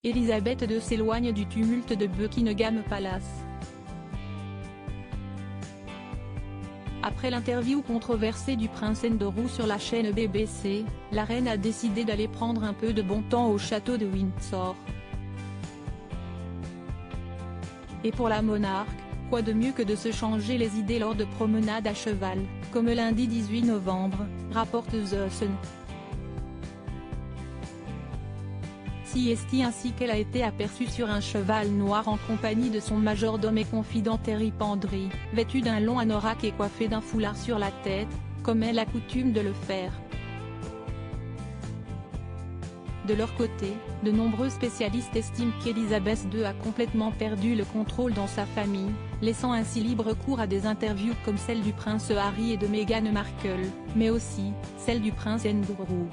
Elisabeth II s'éloigne du tumulte de Buckingham Palace. Après l'interview controversée du prince Andrew sur la chaîne BBC, la reine a décidé d'aller prendre un peu de bon temps au château de Windsor. Et pour la monarque, quoi de mieux que de se changer les idées lors de promenades à cheval, comme lundi 18 novembre, rapporte The Sun. Ainsi qu'elle a été aperçue sur un cheval noir en compagnie de son majordome et confident Terry Pendry, vêtue d'un long anorak et coiffée d'un foulard sur la tête, comme elle a coutume de le faire. De leur côté, de nombreux spécialistes estiment qu'Elisabeth II a complètement perdu le contrôle dans sa famille, laissant ainsi libre cours à des interviews comme celle du prince Harry et de Meghan Markle, mais aussi, celle du prince Andrew.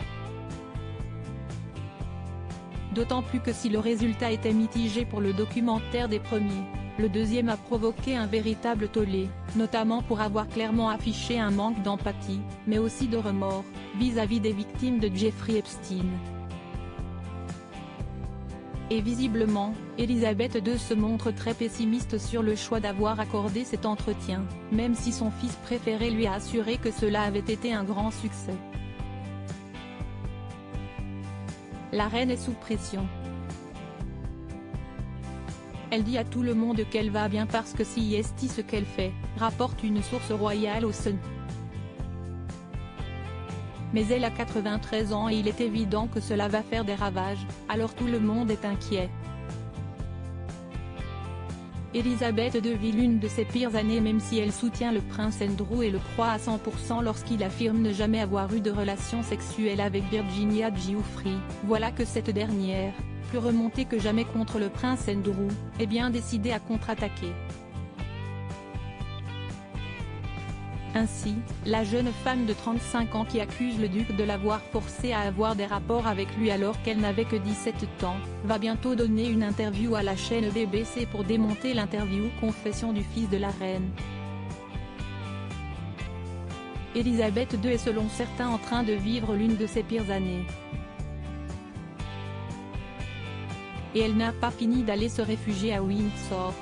D'autant plus que si le résultat était mitigé pour le documentaire des premiers, le deuxième a provoqué un véritable tollé, notamment pour avoir clairement affiché un manque d'empathie, mais aussi de remords, vis-à-vis des victimes de Jeffrey Epstein. Et visiblement, Elisabeth II se montre très pessimiste sur le choix d'avoir accordé cet entretien, même si son fils préféré lui a assuré que cela avait été un grand succès. La reine est sous pression. Elle dit à tout le monde qu'elle va bien parce que c'est ce qu'elle fait, rapporte une source royale au Sun. Mais elle a 93 ans et il est évident que cela va faire des ravages, alors tout le monde est inquiet. Elisabeth II vit l'une de ses pires années même si elle soutient le prince Andrew et le croit à 100% lorsqu'il affirme ne jamais avoir eu de relations sexuelles avec Virginia Giuffre. Voilà que cette dernière, plus remontée que jamais contre le prince Andrew, est bien décidée à contre-attaquer. Ainsi, la jeune femme de 35 ans qui accuse le duc de l'avoir forcée à avoir des rapports avec lui alors qu'elle n'avait que 17 ans, va bientôt donner une interview à la chaîne BBC pour démonter l'interview confession du fils de la reine. Elisabeth II est selon certains en train de vivre l'une de ses pires années. Et elle n'a pas fini d'aller se réfugier à Windsor.